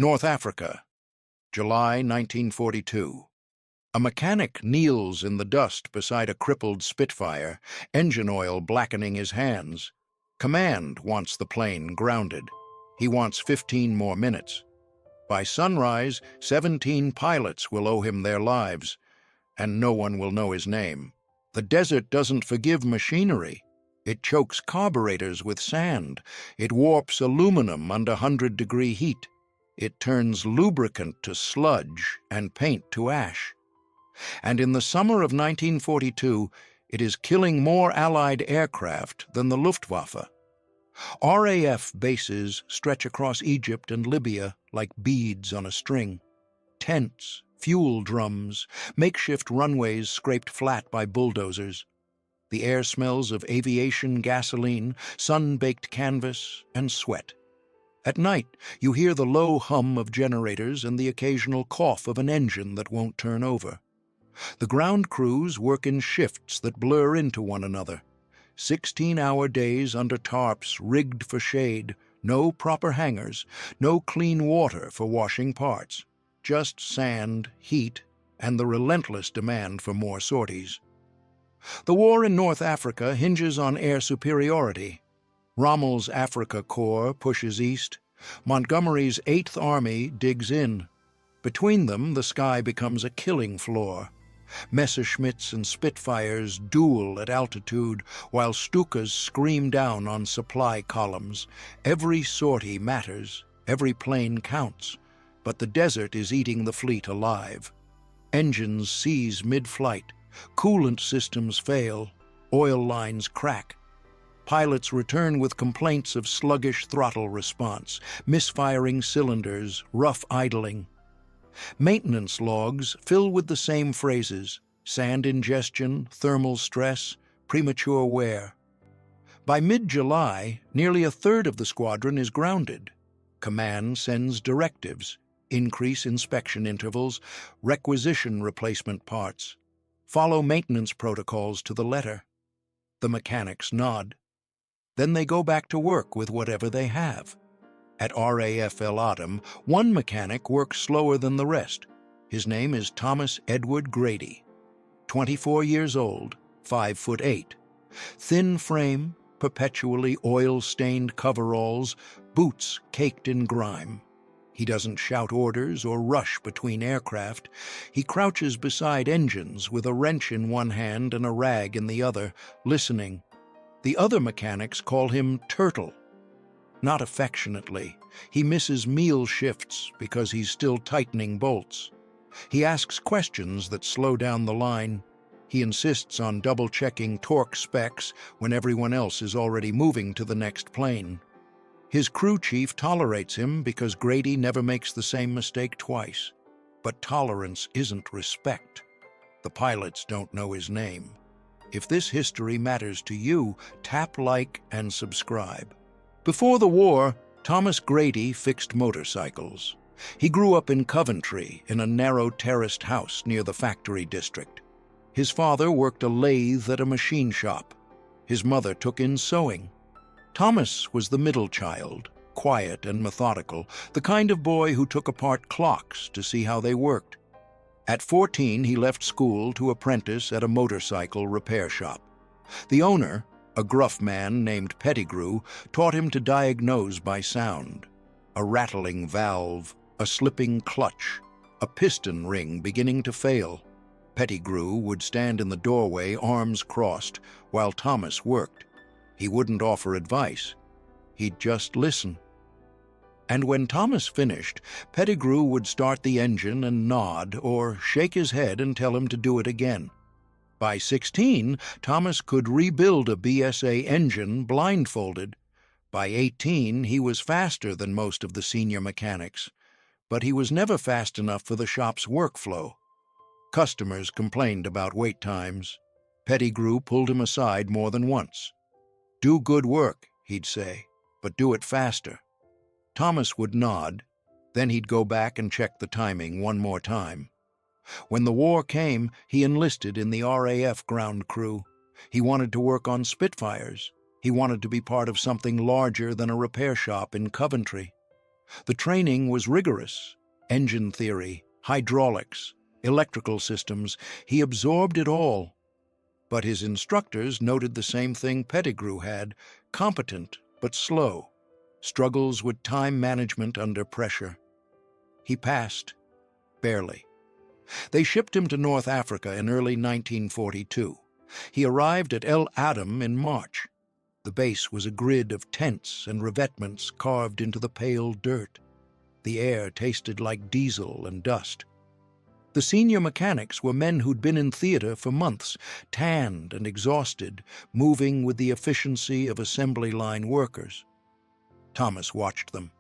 North Africa, July 1942. A mechanic kneels in the dust beside a crippled Spitfire, engine oil blackening his hands. Command wants the plane grounded. He wants 15 more minutes. By sunrise, 17 pilots will owe him their lives, and no one will know his name. The desert doesn't forgive machinery. It chokes carburetors with sand. It warps aluminum under 100-degree heat. It turns lubricant to sludge and paint to ash. And in the summer of 1942, it is killing more Allied aircraft than the Luftwaffe. RAF bases stretch across Egypt and Libya like beads on a string. Tents, fuel drums, makeshift runways scraped flat by bulldozers. The air smells of aviation gasoline, sun-baked canvas, and sweat. At night, you hear the low hum of generators and the occasional cough of an engine that won't turn over. The ground crews work in shifts that blur into one another. 16-hour days under tarps rigged for shade, no proper hangars, no clean water for washing parts, just sand, heat, and the relentless demand for more sorties. The war in North Africa hinges on air superiority. Rommel's Africa Corps pushes east. Montgomery's 8th Army digs in. Between them, the sky becomes a killing floor. Messerschmitts and Spitfires duel at altitude, while Stukas scream down on supply columns. Every sortie matters, every plane counts, but the desert is eating the fleet alive. Engines seize mid-flight. Coolant systems fail, oil lines crack. Pilots return with complaints of sluggish throttle response, misfiring cylinders, rough idling. Maintenance logs fill with the same phrases: sand ingestion, thermal stress, premature wear. By mid-July, nearly a third of the squadron is grounded. Command sends directives: increase inspection intervals, requisition replacement parts. Follow maintenance protocols to the letter. The mechanics nod. Then they go back to work with whatever they have. At RAF El Adam, one mechanic works slower than the rest. His name is Thomas Edward Grady. 24 years old, 5'8". Thin frame, perpetually oil-stained coveralls, boots caked in grime. He doesn't shout orders or rush between aircraft. He crouches beside engines with a wrench in one hand and a rag in the other, listening. The other mechanics call him Turtle. Not affectionately. He misses meal shifts because he's still tightening bolts. He asks questions that slow down the line. He insists on double-checking torque specs when everyone else is already moving to the next plane. His crew chief tolerates him because Grady never makes the same mistake twice. But tolerance isn't respect. The pilots don't know his name. If this history matters to you, tap like and subscribe. Before the war, Thomas Grady fixed motorcycles. He grew up in Coventry in a narrow terraced house near the factory district. His father worked a lathe at a machine shop. His mother took in sewing. Thomas was the middle child, quiet and methodical, the kind of boy who took apart clocks to see how they worked. At 14, he left school to apprentice at a motorcycle repair shop. The owner, a gruff man named Pettigrew, taught him to diagnose by sound. A rattling valve, a slipping clutch, a piston ring beginning to fail. Pettigrew would stand in the doorway, arms crossed, while Thomas worked. He wouldn't offer advice. He'd just listen. And when Thomas finished, Pettigrew would start the engine and nod or shake his head and tell him to do it again. By 16, Thomas could rebuild a BSA engine blindfolded. By 18, he was faster than most of the senior mechanics, but he was never fast enough for the shop's workflow. Customers complained about wait times. Pettigrew pulled him aside more than once. "Do good work," he'd say, "but do it faster." Thomas would nod, then he'd go back and check the timing one more time. When the war came, he enlisted in the RAF ground crew. He wanted to work on Spitfires. He wanted to be part of something larger than a repair shop in Coventry. The training was rigorous. Engine theory, hydraulics, electrical systems. He absorbed it all. But his instructors noted the same thing Pettigrew had: competent but slow, struggles with time management under pressure. He passed, barely. They shipped him to North Africa in early 1942. He arrived at El Adam in March. The base was a grid of tents and revetments carved into the pale dirt. The air tasted like diesel and dust. The senior mechanics were men who'd been in theater for months, tanned and exhausted, moving with the efficiency of assembly line workers. Thomas watched them,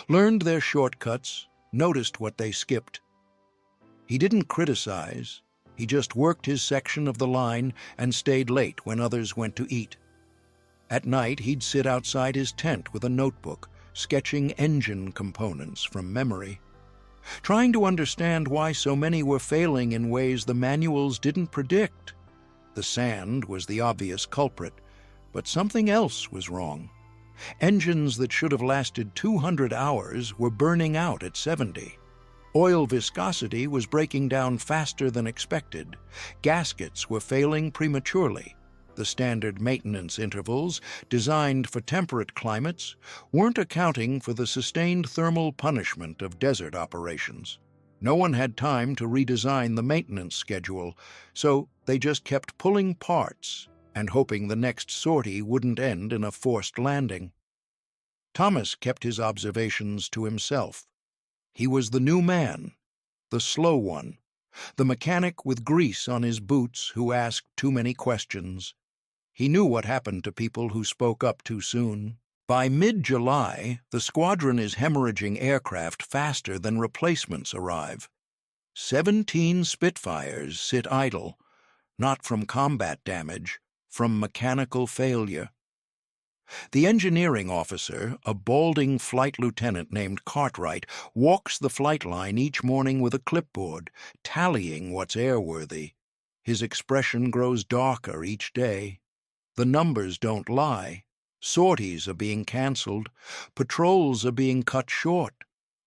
learned their shortcuts, noticed what they skipped. He didn't criticize. He just worked his section of the line and stayed late when others went to eat. At night, he'd sit outside his tent with a notebook, sketching engine components from memory, trying to understand why so many were failing in ways the manuals didn't predict. The sand was the obvious culprit, but something else was wrong. Engines that should have lasted 200 hours were burning out at 70. Oil viscosity was breaking down faster than expected. Gaskets were failing prematurely. The standard maintenance intervals, designed for temperate climates, weren't accounting for the sustained thermal punishment of desert operations. No one had time to redesign the maintenance schedule, so they just kept pulling parts and hoping the next sortie wouldn't end in a forced landing. Thomas kept his observations to himself. He was the new man, the slow one, the mechanic with grease on his boots who asked too many questions. He knew what happened to people who spoke up too soon. By mid-July, the squadron is hemorrhaging aircraft faster than replacements arrive. 17 Spitfires sit idle, not from combat damage, from mechanical failure. The engineering officer, a balding flight lieutenant named Cartwright, walks the flight line each morning with a clipboard, tallying what's airworthy. His expression grows darker each day. The numbers don't lie. Sorties are being canceled. Patrols are being cut short.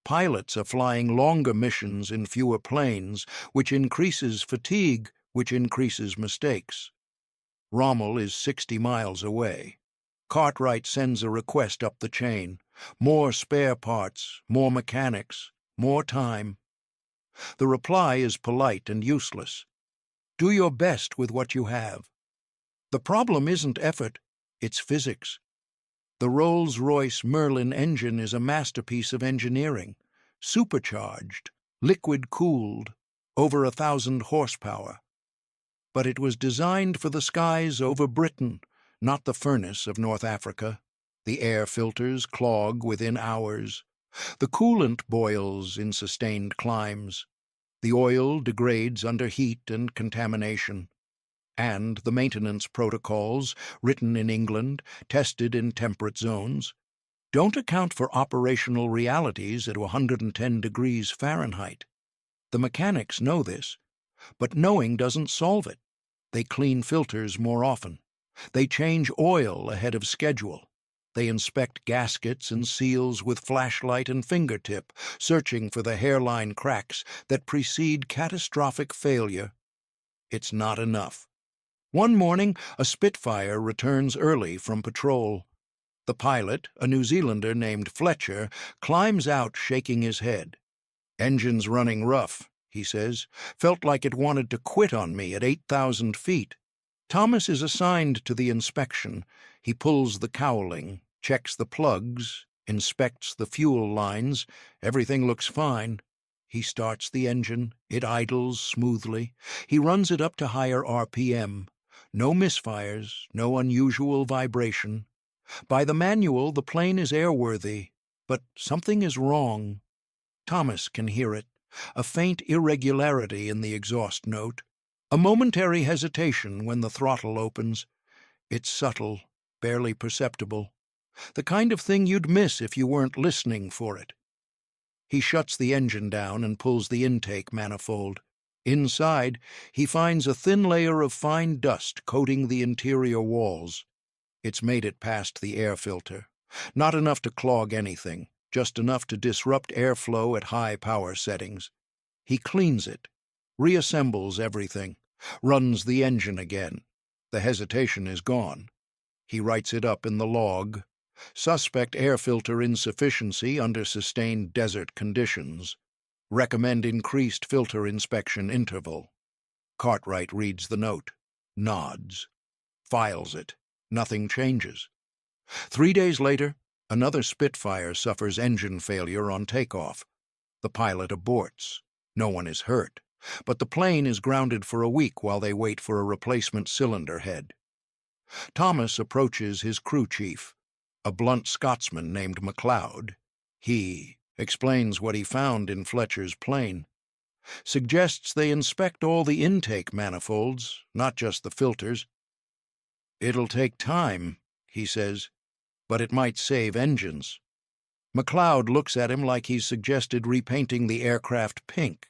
Pilots are flying longer missions in fewer planes, which increases fatigue, which increases mistakes. Rommel is 60 miles away. Cartwright sends a request up the chain. More spare parts, more mechanics, more time. The reply is polite and useless. Do your best with what you have. The problem isn't effort, it's physics. The Rolls-Royce Merlin engine is a masterpiece of engineering, supercharged, liquid-cooled, over 1,000 horsepower. But it was designed for the skies over Britain, not the furnace of North Africa. The air filters clog within hours. The coolant boils in sustained climbs. The oil degrades under heat and contamination. And the maintenance protocols, written in England, tested in temperate zones, don't account for operational realities at 110 degrees Fahrenheit. The mechanics know this, but knowing doesn't solve it. They clean filters more often. They change oil ahead of schedule. They inspect gaskets and seals with flashlight and fingertip, searching for the hairline cracks that precede catastrophic failure. It's not enough. One morning, a Spitfire returns early from patrol. The pilot, a New Zealander named Fletcher, climbs out shaking his head. "Engine's running rough," he says. "Felt like it wanted to quit on me at 8,000 feet. Thomas is assigned to the inspection. He pulls the cowling, checks the plugs, inspects the fuel lines. Everything looks fine. He starts the engine. It idles smoothly. He runs it up to higher RPM. No misfires, no unusual vibration. By the manual, the plane is airworthy, but something is wrong. Thomas can hear it, a faint irregularity in the exhaust note, a momentary hesitation when the throttle opens. It's subtle, barely perceptible, the kind of thing you'd miss if you weren't listening for it. He shuts the engine down and pulls the intake manifold. Inside, he finds a thin layer of fine dust coating the interior walls. It's made it past the air filter. Not enough to clog anything, just enough to disrupt airflow at high power settings. He cleans it, reassembles everything, runs the engine again. The hesitation is gone. He writes it up in the log. Suspect air filter insufficiency under sustained desert conditions. Recommend increased filter inspection interval. Cartwright reads the note, nods, files it. Nothing changes. 3 days later, another Spitfire suffers engine failure on takeoff. The pilot aborts. No one is hurt, but the plane is grounded for a week while they wait for a replacement cylinder head. Thomas approaches his crew chief, a blunt Scotsman named MacLeod. He explains what he found in Fletcher's plane, suggests they inspect all the intake manifolds, not just the filters. "It'll take time," he says, "but it might save engines." MacLeod looks at him like he's suggested repainting the aircraft pink.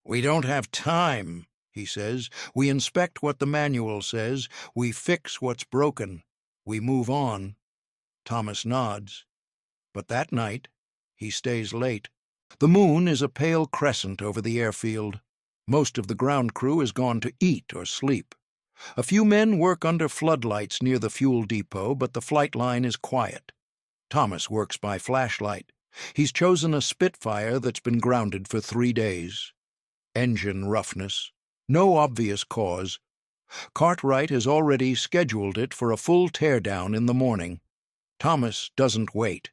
"We don't have time," he says. "We inspect what the manual says. We fix what's broken. We move on." Thomas nods. But that night, he stays late. The moon is a pale crescent over the airfield. Most of the ground crew has gone to eat or sleep. A few men work under floodlights near the fuel depot, but the flight line is quiet. Thomas works by flashlight. He's chosen a Spitfire that's been grounded for 3 days. Engine roughness. No obvious cause. Cartwright has already scheduled it for a full teardown in the morning. Thomas doesn't wait.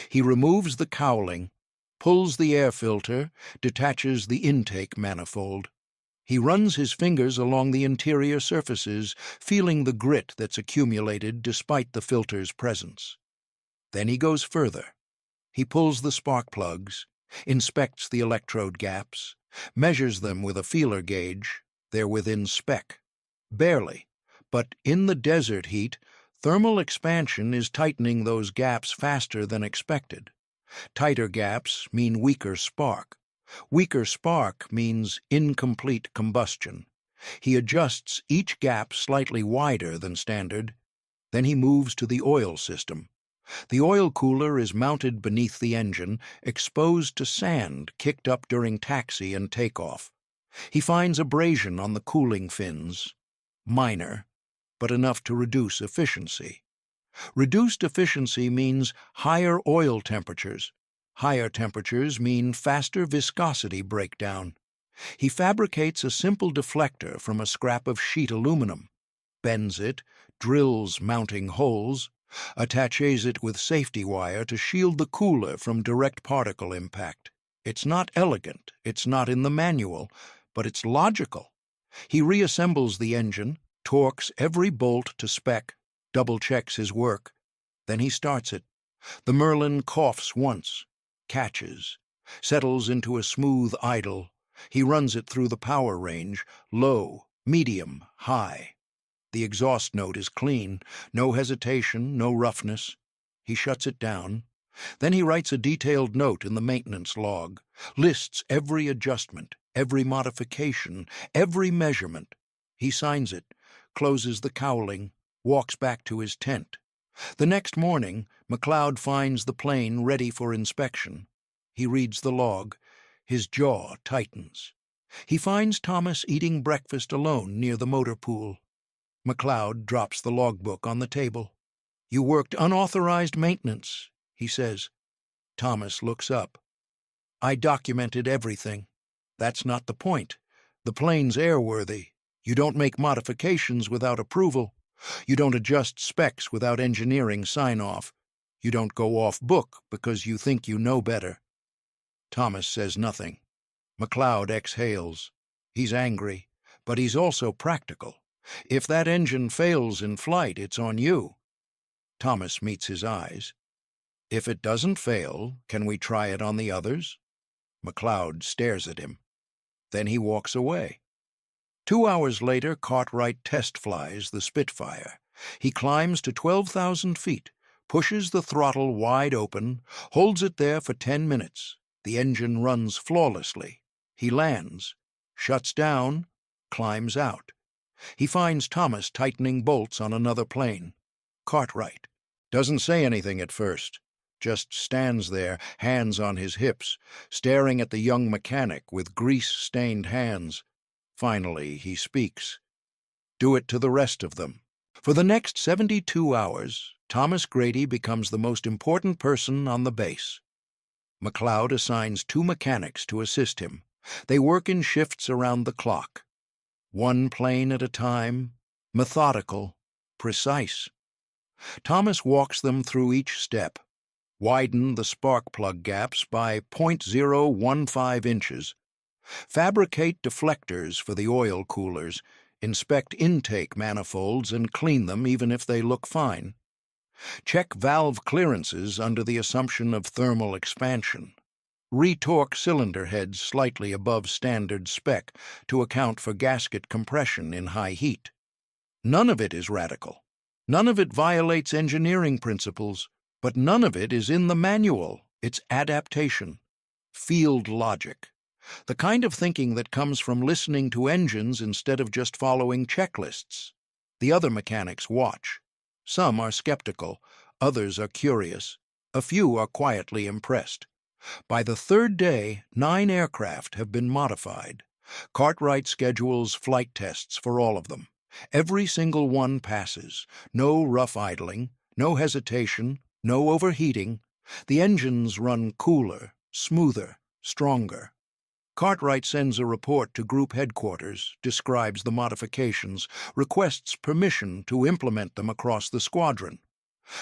He removes the cowling, pulls the air filter, detaches the intake manifold. He runs his fingers along the interior surfaces, feeling the grit that's accumulated despite the filter's presence. Then he goes further. He pulls the spark plugs, inspects the electrode gaps, measures them with a feeler gauge. They're within spec. Barely, but in the desert heat, thermal expansion is tightening those gaps faster than expected. Tighter gaps mean weaker spark. Weaker spark means incomplete combustion. He adjusts each gap slightly wider than standard. Then he moves to the oil system. The oil cooler is mounted beneath the engine, exposed to sand kicked up during taxi and takeoff. He finds abrasion on the cooling fins. Minor, but enough to reduce efficiency. Reduced efficiency means higher oil temperatures. Higher temperatures mean faster viscosity breakdown. He fabricates a simple deflector from a scrap of sheet aluminum, bends it, drills mounting holes, attaches it with safety wire to shield the cooler from direct particle impact. It's not elegant, it's not in the manual, but it's logical. He reassembles the engine, torques every bolt to spec, double-checks his work. Then he starts it. The Merlin coughs once, catches, settles into a smooth idle. He runs it through the power range, low, medium, high. The exhaust note is clean, no hesitation, no roughness. He shuts it down. Then he writes a detailed note in the maintenance log, lists every adjustment, every modification, every measurement. He signs it, closes the cowling, walks back to his tent. The next morning, MacLeod finds the plane ready for inspection. He reads the log. His jaw tightens. He finds Thomas eating breakfast alone near the motor pool. MacLeod drops the logbook on the table. "You worked unauthorized maintenance," he says. Thomas looks up. "I documented everything. That's not the point. The plane's airworthy. You don't make modifications without approval. You don't adjust specs without engineering sign-off. You don't go off-book because you think you know better." Thomas says nothing. MacLeod exhales. He's angry, but he's also practical. If that engine fails in flight, it's on you. Thomas meets his eyes. "If it doesn't fail, can we try it on the others?" MacLeod stares at him. Then he walks away. 2 hours later, Cartwright test flies the Spitfire. He climbs to 12,000 feet, pushes the throttle wide open, holds it there for 10 minutes. The engine runs flawlessly. He lands, shuts down, climbs out. He finds Thomas tightening bolts on another plane. Cartwright doesn't say anything at first, just stands there, hands on his hips, staring at the young mechanic with grease-stained hands. Finally, he speaks. Do it to the rest of them. For the next 72 hours, Thomas Grady becomes the most important person on the base. McLeod assigns 2 mechanics to assist him. They work in shifts around the clock. One plane at a time, methodical, precise. Thomas walks them through each step. Widen the spark plug gaps by 0.015 inches. Fabricate deflectors for the oil coolers. Inspect intake manifolds and clean them even if they look fine. Check valve clearances under the assumption of thermal expansion. Retorque cylinder heads slightly above standard spec to account for gasket compression in high heat. None of it is radical. None of it violates engineering principles, but none of it is in the manual. It's adaptation, field logic, the kind of thinking that comes from listening to engines instead of just following checklists. The other mechanics watch. Some are skeptical, others are curious, a few are quietly impressed. By the 3rd day, 9 aircraft have been modified. Cartwright schedules flight tests for all of them. Every single one passes. No rough idling, no hesitation, no overheating. The engines run cooler, smoother, stronger. Cartwright sends a report to Group Headquarters, describes the modifications, requests permission to implement them across the squadron.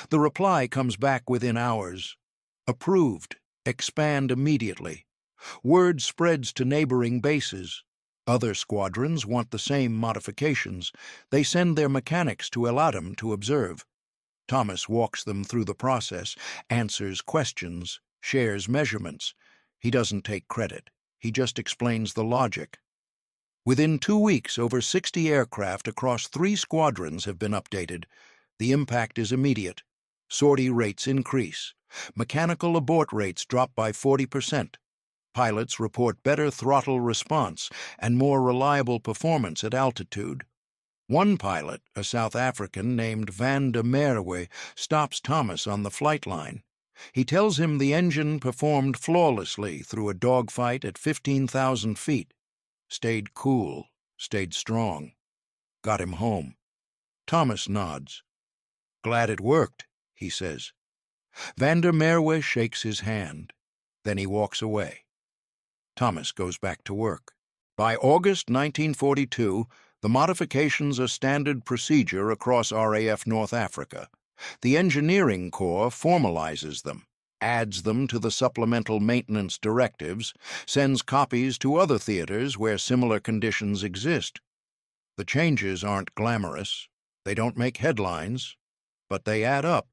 The reply comes back within hours. Approved. Expand immediately. Word spreads to neighboring bases. Other squadrons want the same modifications. They send their mechanics to El Adam to observe. Thomas walks them through the process, answers questions, shares measurements. He doesn't take credit. He just explains the logic. Within 2 weeks, over 60 aircraft across 3 squadrons have been updated. The impact is immediate. Sortie rates increase. Mechanical abort rates drop by 40%. Pilots report better throttle response and more reliable performance at altitude. One pilot, a South African named Van der Merwe, stops Thomas on the flight line. He tells him the engine performed flawlessly through a dogfight at 15,000 feet. Stayed cool, stayed strong. Got him home. Thomas nods. Glad it worked, he says. Van der Merwe shakes his hand. Then he walks away. Thomas goes back to work. By August 1942, the modifications are standard procedure across RAF North Africa. The Engineering Corps formalizes them, adds them to the supplemental maintenance directives, sends copies to other theaters where similar conditions exist. The changes aren't glamorous. They don't make headlines, but they add up.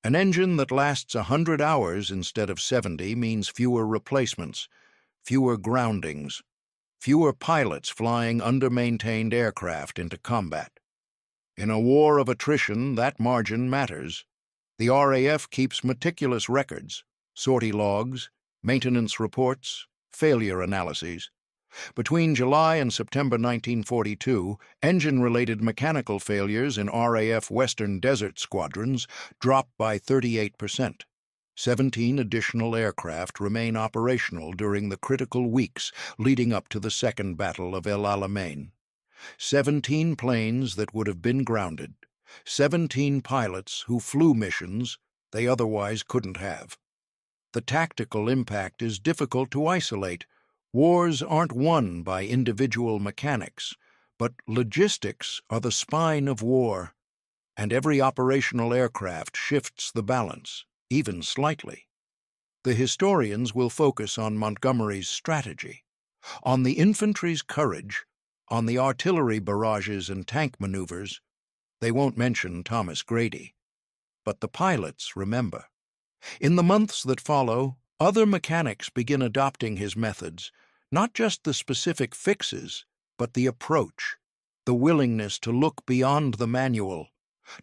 An engine that lasts 100 hours instead of 70 means fewer replacements, fewer groundings, fewer pilots flying under-maintained aircraft into combat. In a war of attrition, that margin matters. The RAF keeps meticulous records, sortie logs, maintenance reports, failure analyses. Between July and September 1942, engine-related mechanical failures in RAF Western Desert squadrons dropped by 38%. 17 additional aircraft remain operational during the critical weeks leading up to the Second Battle of El Alamein. 17 planes that would have been grounded. 17 pilots who flew missions they otherwise couldn't have. The tactical impact is difficult to isolate. Wars aren't won by individual mechanics, but logistics are the spine of war, and every operational aircraft shifts the balance, even slightly. The historians will focus on Montgomery's strategy, on the infantry's courage, on the artillery barrages and tank maneuvers. They won't mention Thomas Grady. But the pilots remember. In the months that follow, other mechanics begin adopting his methods, not just the specific fixes, but the approach, the willingness to look beyond the manual,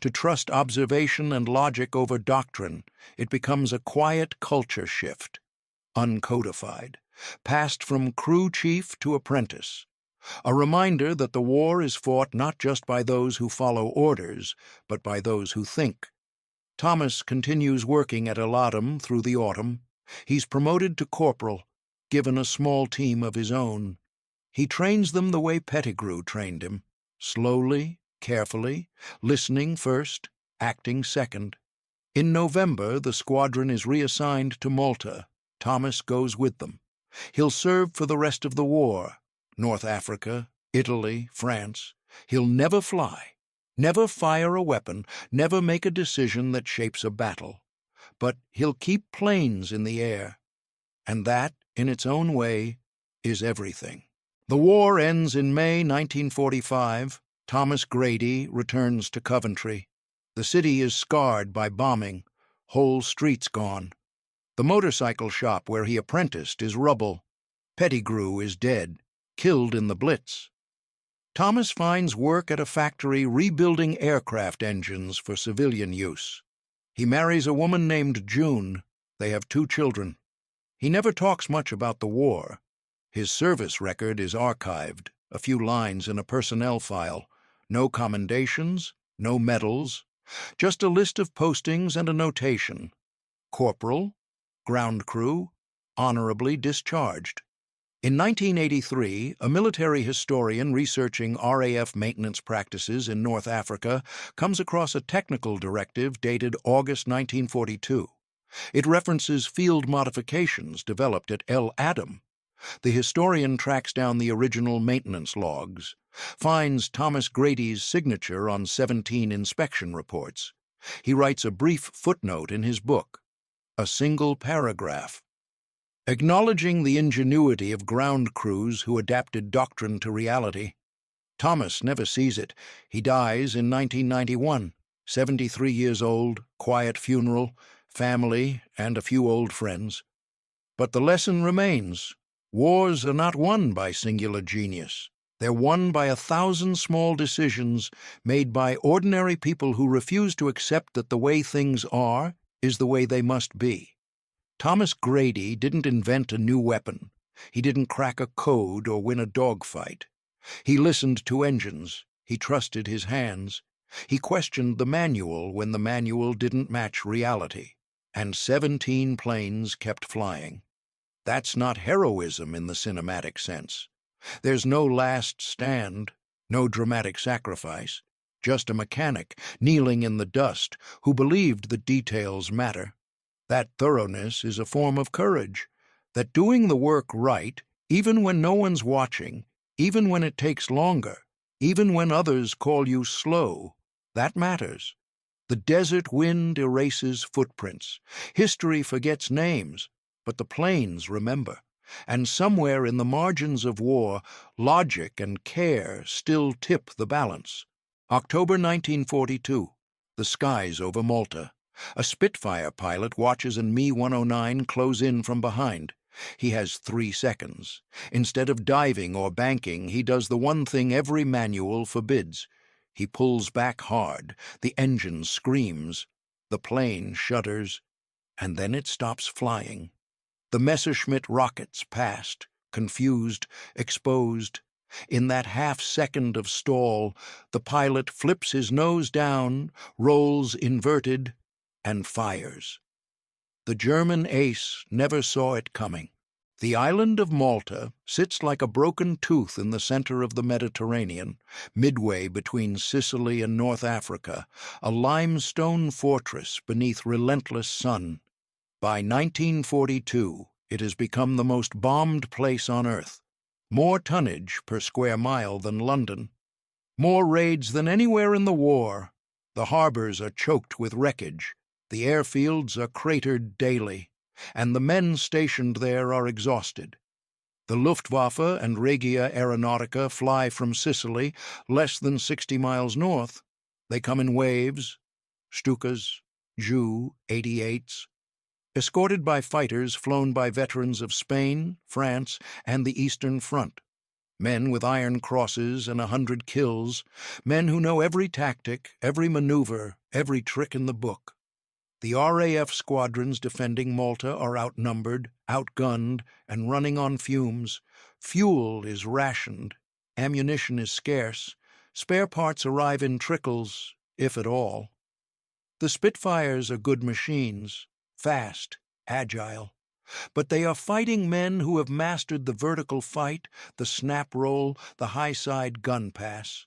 to trust observation and logic over doctrine. It becomes a quiet culture shift, uncodified, passed from crew chief to apprentice. A reminder that the war is fought not just by those who follow orders, but by those who think. Thomas continues working at Elatum through the autumn. He's promoted to corporal, given a small team of his own. He trains them the way Pettigrew trained him, slowly, carefully, listening first, acting second. In November, the squadron is reassigned to Malta. Thomas goes with them. He'll serve for the rest of the war, North Africa, Italy, France. He'll never fly, never fire a weapon, never make a decision that shapes a battle. But he'll keep planes in the air. And that, in its own way, is everything. The war ends in May 1945. Thomas Grady returns to Coventry. The city is scarred by bombing, whole streets gone. The motorcycle shop where he apprenticed is rubble. Pettigrew is dead, killed in the Blitz. Thomas finds work at a factory rebuilding aircraft engines for civilian use. He marries a woman named June. They have 2 children. He never talks much about the war. His service record is archived, a few lines in a personnel file. No commendations, no medals, just a list of postings and a notation. Corporal, ground crew, honorably discharged. In 1983, a military historian researching RAF maintenance practices in North Africa comes across a technical directive dated August 1942. It references field modifications developed at El Adam. The historian tracks down the original maintenance logs, finds Thomas Grady's signature on 17 inspection reports. He writes a brief footnote in his book, a single paragraph, acknowledging the ingenuity of ground crews who adapted doctrine to reality. Thomas never sees it. He dies in 1991, 73 years old, quiet funeral, family, and a few old friends. But the lesson remains. Wars are not won by singular genius. They're won by 1,000 small decisions made by ordinary people who refuse to accept that the way things are is the way they must be. Thomas Grady didn't invent a new weapon. He didn't crack a code or win a dogfight. He listened to engines. He trusted his hands. He questioned the manual when the manual didn't match reality. And 17 planes kept flying. That's not heroism in the cinematic sense. There's no last stand, no dramatic sacrifice, just a mechanic kneeling in the dust who believed that details matter. That thoroughness is a form of courage, that doing the work right, even when no one's watching, even when it takes longer, even when others call you slow, that matters. The desert wind erases footprints. History forgets names, but the plains remember. And somewhere in the margins of war, logic and care still tip the balance. October 1942, the skies over Malta. A Spitfire pilot watches an Mi-109 close in from behind. He has 3 seconds. Instead of diving or banking, he does the one thing every manual forbids. He pulls back hard. The engine screams. The plane shudders. And then it stops flying. The Messerschmitt rockets passed, confused, exposed. In that half-second of stall, the pilot flips his nose down, rolls inverted, and fires. The German ace never saw it coming. The island of Malta sits like a broken tooth in the center of the Mediterranean, midway between Sicily and North Africa, a limestone fortress beneath relentless sun. By 1942, it has become the most bombed place on Earth. More tonnage per square mile than London. More raids than anywhere in the war. The harbors are choked with wreckage. The airfields are cratered daily, and the men stationed there are exhausted. The Luftwaffe and Regia Aeronautica fly from Sicily, less than 60 miles north. They come in waves, Stukas, Ju 88s, escorted by fighters flown by veterans of Spain, France, and the Eastern Front. Men with iron crosses and 100 kills, men who know every tactic, every maneuver, every trick in the book. The RAF squadrons defending Malta are outnumbered, outgunned, and running on fumes. Fuel is rationed. Ammunition is scarce. Spare parts arrive in trickles, if at all. The Spitfires are good machines, fast, agile, but they are fighting men who have mastered the vertical fight, the snap roll, the high-side gun pass.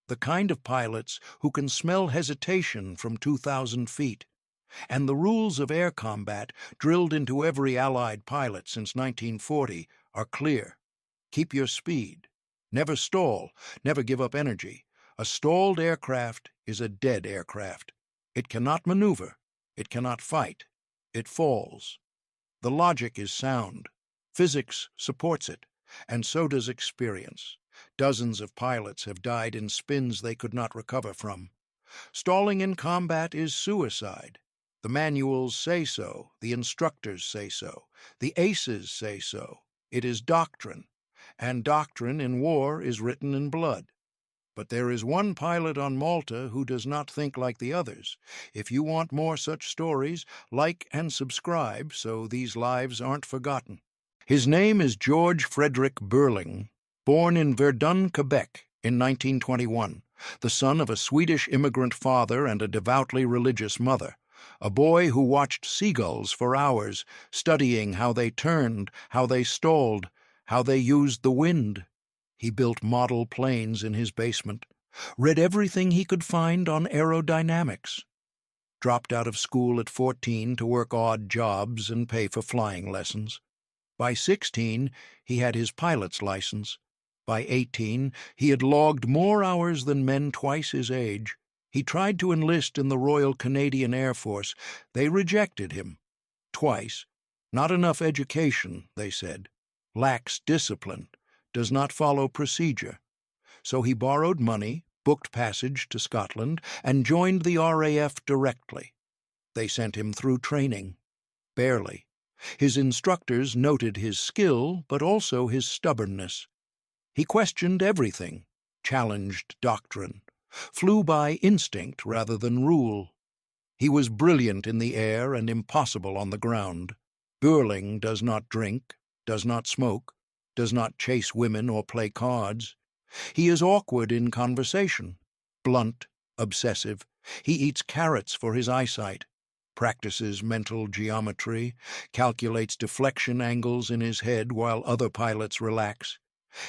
The kind of pilots who can smell hesitation from 2,000 feet. And the rules of air combat, drilled into every Allied pilot since 1940, are clear. Keep your speed. Never stall. Never give up energy. A stalled aircraft is a dead aircraft. It cannot maneuver. It cannot fight. It falls. The logic is sound. Physics supports it, and so does experience. Dozens of pilots have died in spins they could not recover from. Stalling in combat is suicide. The manuals say so, the instructors say so, the aces say so. It is doctrine, and doctrine in war is written in blood. But there is one pilot on Malta who does not think like the others. If you want more such stories, like and subscribe so these lives aren't forgotten. His name is George Frederick Burling, born in Verdun, Quebec in 1921, the son of a Swedish immigrant father and a devoutly religious mother. A boy who watched seagulls for hours, studying how they turned, how they stalled, how they used the wind. He built model planes in his basement, read everything he could find on aerodynamics, dropped out of school at 14 to work odd jobs and pay for flying lessons. By 16, he had his pilot's license. By 18, he had logged more hours than men twice his age. He tried to enlist in the Royal Canadian Air Force. They rejected him. Twice. Not enough education, they said. Lacks discipline. Does not follow procedure. So he borrowed money, booked passage to Scotland, and joined the RAF directly. They sent him through training. Barely. His instructors noted his skill, but also his stubbornness. He questioned everything, challenged doctrine, flew by instinct rather than rule. He was brilliant in the air and impossible on the ground. Burling does not drink, does not smoke, does not chase women or play cards. He is awkward in conversation, blunt, obsessive. He eats carrots for his eyesight, practices mental geometry, calculates deflection angles in his head while other pilots relax.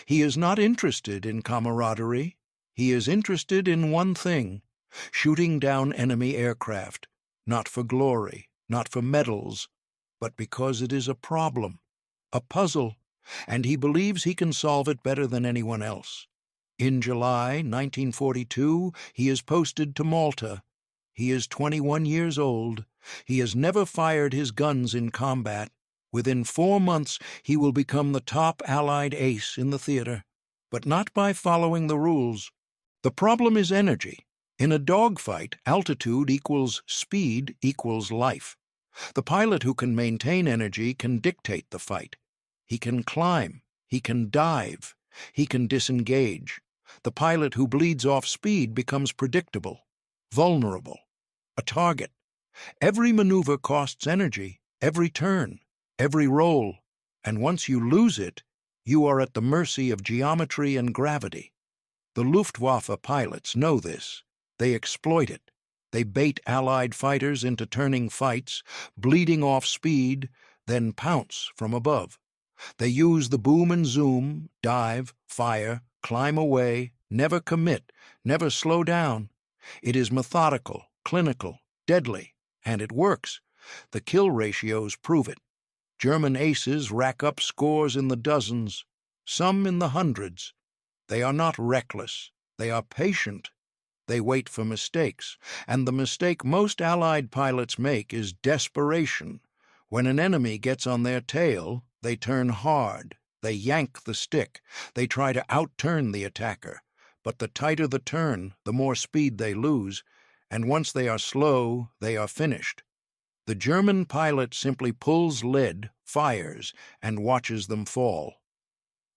He is not interested in camaraderie. He is interested in one thing, shooting down enemy aircraft, not for glory, not for medals, but because it is a problem, a puzzle, and he believes he can solve it better than anyone else. In July 1942, he is posted to Malta. He is 21 years old. He has never fired his guns in combat. Within 4 months, he will become the top Allied ace in the theater, but not by following the rules. The problem is energy. In a dogfight, altitude equals speed equals life. The pilot who can maintain energy can dictate the fight. He can climb, he can dive, he can disengage. The pilot who bleeds off speed becomes predictable, vulnerable, a target. Every maneuver costs energy, every turn, every roll, and once you lose it, you are at the mercy of geometry and gravity. The Luftwaffe pilots know this. They exploit it. They bait Allied fighters into turning fights, bleeding off speed, then pounce from above. They use the boom and zoom, dive, fire, climb away, never commit, never slow down. It is methodical, clinical, deadly, and it works. The kill ratios prove it. German aces rack up scores in the dozens, some in the hundreds. They are not reckless. They are patient. They wait for mistakes, and the mistake most Allied pilots make is desperation. When an enemy gets on their tail, they turn hard, they yank the stick, they try to outturn the attacker. But the tighter the turn, the more speed they lose, and once they are slow, they are finished. The German pilot simply pulls lead, fires, and watches them fall.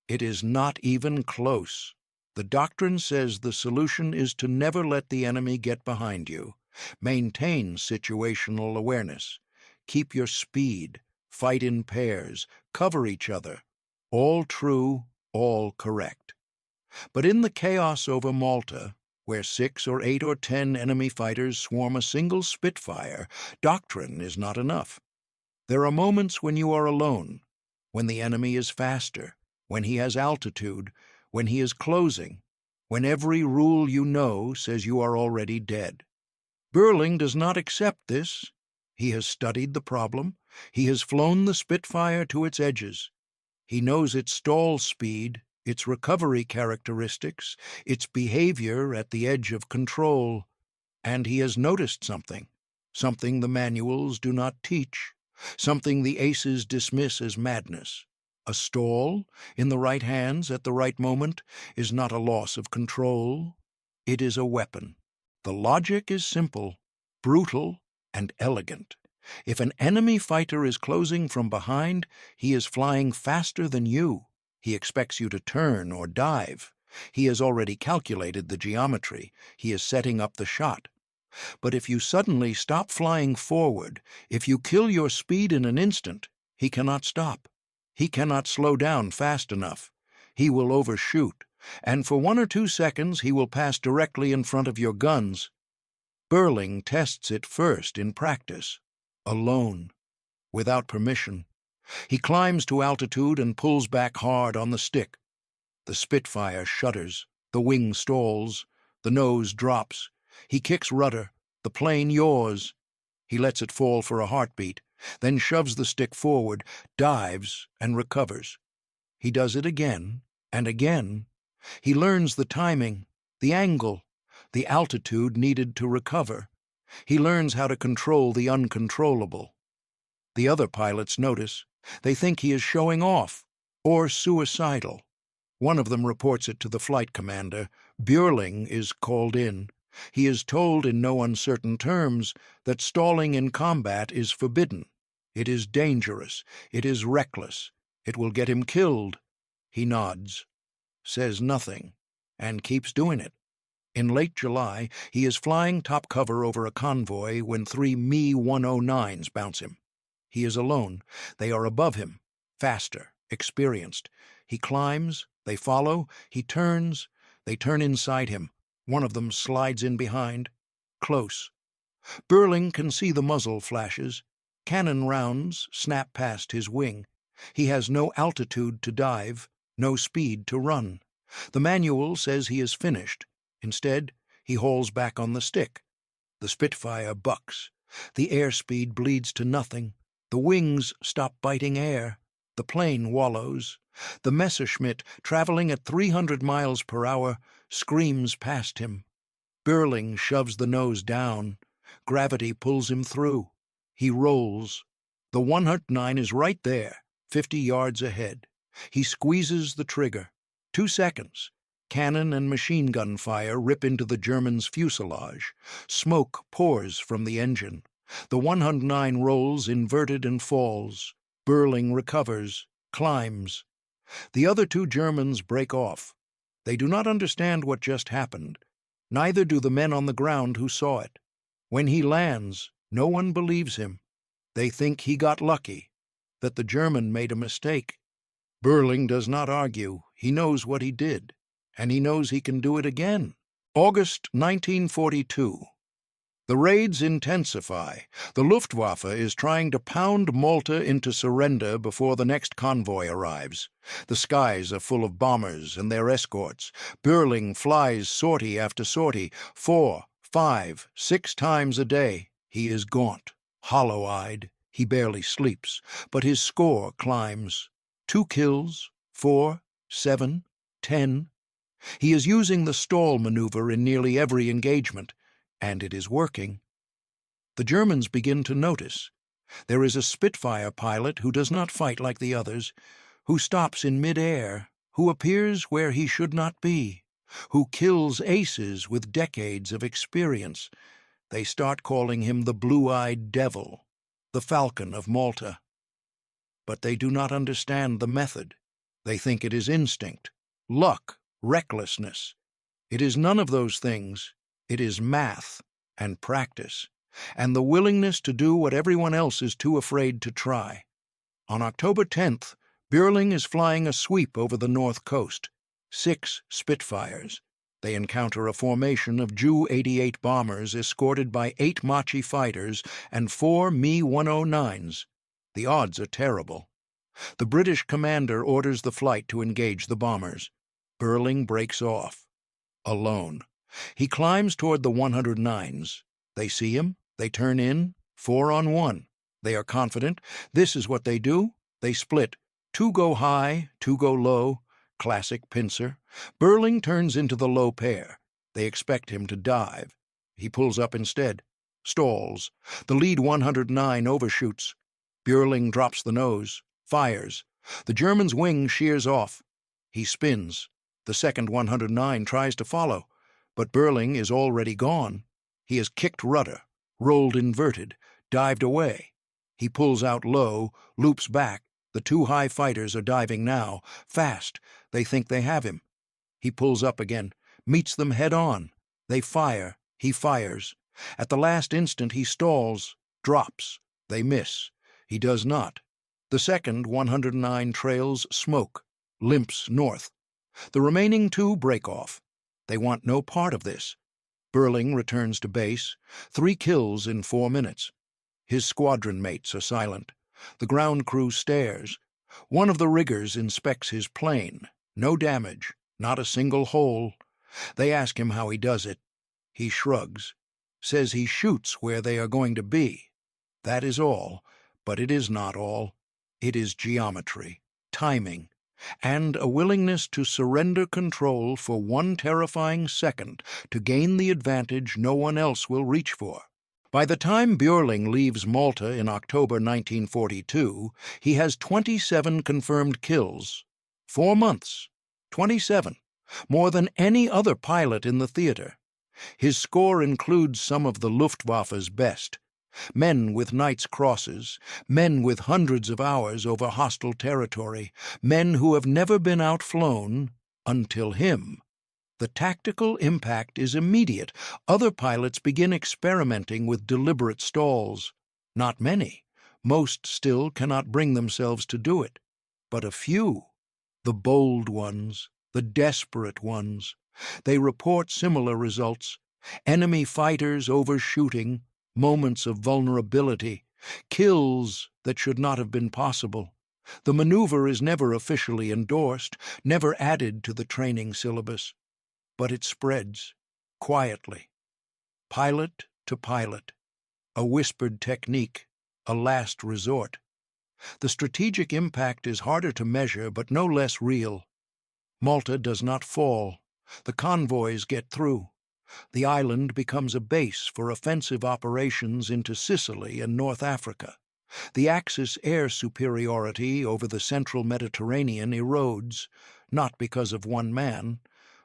It is not even close. The doctrine says the solution is to never let the enemy get behind you. Maintain situational awareness. Keep your speed. Fight in pairs. Cover each other. All true, all correct. But in the chaos over Malta, Where 6 or 8 or 10 enemy fighters swarm a single Spitfire, doctrine is not enough. There are moments when you are alone, when the enemy is faster, when he has altitude, when he is closing, when every rule you know says you are already dead. Burling does not accept this. He has studied the problem. He has flown the Spitfire to its edges. He knows its stall speed, its recovery characteristics, its behavior at the edge of control. And he has noticed something the manuals do not teach, something the aces dismiss as madness. A stall, in the right hands at the right moment, is not a loss of control. It is a weapon. The logic is simple, brutal, and elegant. If an enemy fighter is closing from behind, he is flying faster than you. He expects you to turn or dive. He has already calculated the geometry. He is setting up the shot. But if you suddenly stop flying forward, if you kill your speed in an instant, he cannot stop. He cannot slow down fast enough. He will overshoot, and for 1 or 2 seconds he will pass directly in front of your guns. Burling tests it first in practice, alone, without permission. He climbs to altitude and pulls back hard on the stick. The Spitfire shudders, the wing stalls, the nose drops. He kicks rudder, the plane yaws. He lets it fall for a heartbeat, then shoves the stick forward, dives, and recovers. He does it again and again. He learns the timing, the angle, the altitude needed to recover. He learns how to control the uncontrollable. The other pilots notice. They think he is showing off or suicidal. One of them reports it to the flight commander. Burling is called in. He is told in no uncertain terms that stalling in combat is forbidden. It is dangerous. It is reckless. It will get him killed. He nods, says nothing, and keeps doing it. In late July, he is flying top cover over a convoy when 3 Me-109s bounce him. He is alone. They are above him, faster, experienced. He climbs, they follow, he turns, they turn inside him. One of them slides in behind, close. Burling can see the muzzle flashes. Cannon rounds snap past his wing. He has no altitude to dive, no speed to run. The manual says he is finished. Instead, he hauls back on the stick. The Spitfire bucks. The airspeed bleeds to nothing. The wings stop biting air. The plane wallows. The Messerschmitt, traveling at 300 miles per hour, screams past him. Burling shoves the nose down. Gravity pulls him through. He rolls. The 109 is right there, 50 yards ahead. He squeezes the trigger. 2 seconds. Cannon and machine gun fire rip into the German's fuselage. Smoke pours from the engine. The 109 rolls inverted and falls. Burling recovers, climbs. The other 2 Germans break off. They do not understand what just happened. Neither do the men on the ground who saw it. When he lands, no one believes him. They think he got lucky, that the German made a mistake. Burling does not argue. He knows what he did, and he knows he can do it again. August 1942. The raids intensify. The Luftwaffe is trying to pound Malta into surrender before the next convoy arrives. The skies are full of bombers and their escorts. Burling flies sortie after sortie, 4, 5, 6 times a day. He is gaunt, hollow-eyed. He barely sleeps, but his score climbs. 2 kills, 4, 7, 10. He is using the stall maneuver in nearly every engagement, and it is working. The Germans begin to notice. There is a Spitfire pilot who does not fight like the others, who stops in mid-air, who appears where he should not be, who kills aces with decades of experience. They start calling him the blue-eyed devil, the Falcon of Malta. But they do not understand the method. They think it is instinct, luck, recklessness. It is none of those things. It is math and practice, and the willingness to do what everyone else is too afraid to try. On October 10th, Burling is flying a sweep over the north coast. 6 Spitfires. They encounter a formation of Ju-88 bombers escorted by 8 Machi fighters and 4 Mi-109s. The odds are terrible. The British commander orders the flight to engage the bombers. Burling breaks off. Alone. He climbs toward the 109s. They see him. They turn in. 4 on 1. They are confident. This is what they do. They split. 2 go high, 2 go low. Classic pincer. Burling turns into the low pair. They expect him to dive. He pulls up instead. Stalls. The lead 109 overshoots. Burling drops the nose. Fires. The German's wing shears off. He spins. The second 109 tries to follow, but Burling is already gone. He has kicked rudder, rolled inverted, dived away. He pulls out low, loops back. The 2 high fighters are diving now, fast. They think they have him. He pulls up again, meets them head on. They fire. He fires. At the last instant he stalls, drops. They miss. He does not. The second 109 trails smoke, limps north. The remaining 2 break off. They want no part of this. Burling returns to base. 3 kills in 4 minutes. His squadron mates are silent. The ground crew stares. One of the riggers inspects his plane. No damage, not a single hole. They ask him how he does it. He shrugs, says he shoots where they are going to be. That is all, but it is not all. It is geometry, timing, and a willingness to surrender control for 1 terrifying second to gain the advantage no one else will reach for. By the time Burling leaves Malta in October 1942, he has 27 confirmed kills. 4 months. 27. More than any other pilot in the theater. His score includes some of the Luftwaffe's best. Men with Knight's Crosses, men with hundreds of hours over hostile territory, men who have never been outflown until him. The tactical impact is immediate. Other pilots begin experimenting with deliberate stalls. Not many. Most still cannot bring themselves to do it. But a few. The bold ones, the desperate ones. They report similar results. Enemy fighters overshooting, moments of vulnerability, kills that should not have been possible. The maneuver is never officially endorsed, never added to the training syllabus. But it spreads, quietly. Pilot to pilot. A whispered technique, a last resort. The strategic impact is harder to measure, but no less real. Malta does not fall. The convoys get through. The island becomes a base for offensive operations into Sicily and North Africa. The Axis air superiority over the central Mediterranean erodes, not because of one man,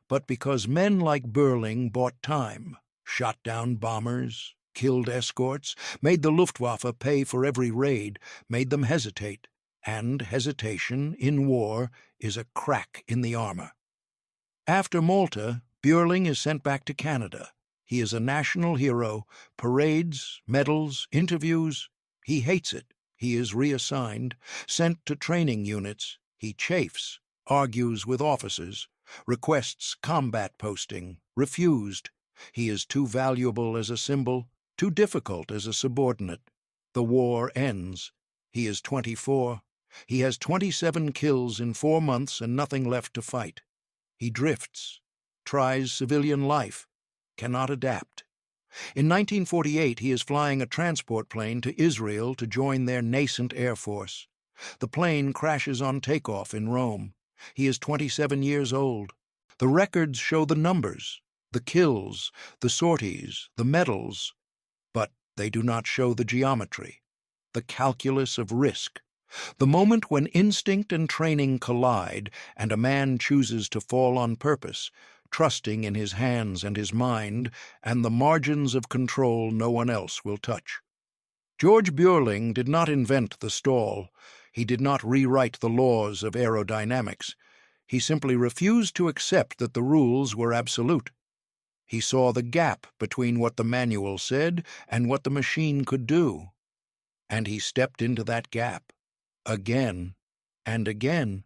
but because men like Burling bought time, shot down bombers, killed escorts, made the Luftwaffe pay for every raid, made them hesitate, and hesitation, in war, is a crack in the armor. After Malta, Burling is sent back to Canada. He is a national hero, parades, medals, interviews. He hates it. He is reassigned, sent to training units. He chafes, argues with officers, requests combat posting, refused. He is too valuable as a symbol, too difficult as a subordinate. The war ends. He is 24. He has 27 kills in 4 months and nothing left to fight. He drifts, tries civilian life, cannot adapt. In 1948, he is flying a transport plane to Israel to join their nascent air force. The plane crashes on takeoff in Rome. He is 27 years old. The records show the numbers, the kills, the sorties, the medals, but they do not show the geometry, the calculus of risk. The moment when instinct and training collide and a man chooses to fall on purpose, trusting in his hands and his mind and the margins of control no one else will touch. George Burling did not invent the stall. He did not rewrite the laws of aerodynamics. He simply refused to accept that the rules were absolute. He saw the gap between what the manual said and what the machine could do. And he stepped into that gap, again and again.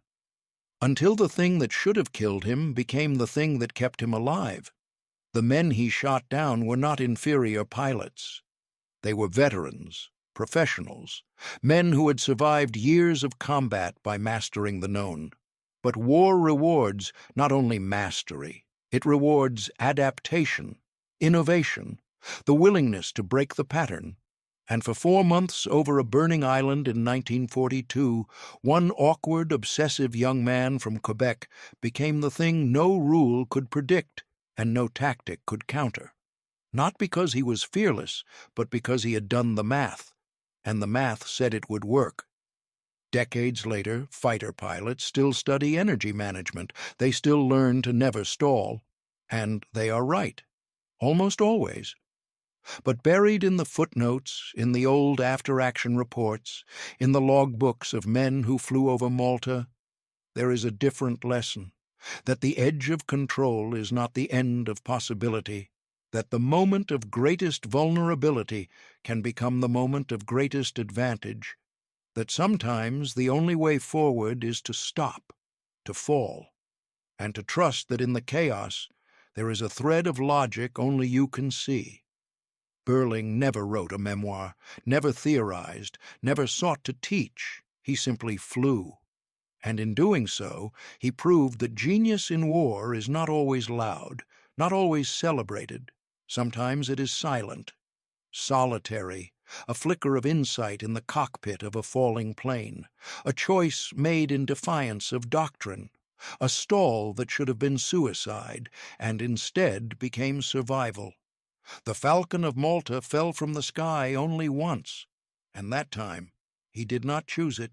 until the thing that should have killed him became the thing that kept him alive. The men he shot down were not inferior pilots. They were veterans, professionals, men who had survived years of combat by mastering the known. But war rewards not only mastery, it rewards adaptation, innovation, the willingness to break the pattern. And for 4 months over a burning island in 1942, one awkward, obsessive young man from Quebec became the thing no rule could predict and no tactic could counter. Not because he was fearless, but because he had done the math, and the math said it would work. Decades later, fighter pilots still study energy management. They still learn to never stall. And they are right, almost always. But buried in the footnotes, in the old after-action reports, in the logbooks of men who flew over Malta, there is a different lesson, that the edge of control is not the end of possibility, that the moment of greatest vulnerability can become the moment of greatest advantage, that sometimes the only way forward is to stop, to fall, and to trust that in the chaos there is a thread of logic only you can see. Burling never wrote a memoir, never theorized, never sought to teach. He simply flew. And in doing so, he proved that genius in war is not always loud, not always celebrated. Sometimes it is silent, solitary, a flicker of insight in the cockpit of a falling plane, a choice made in defiance of doctrine, a stall that should have been suicide and instead became survival. The Falcon of Malta fell from the sky only once, and that time he did not choose it.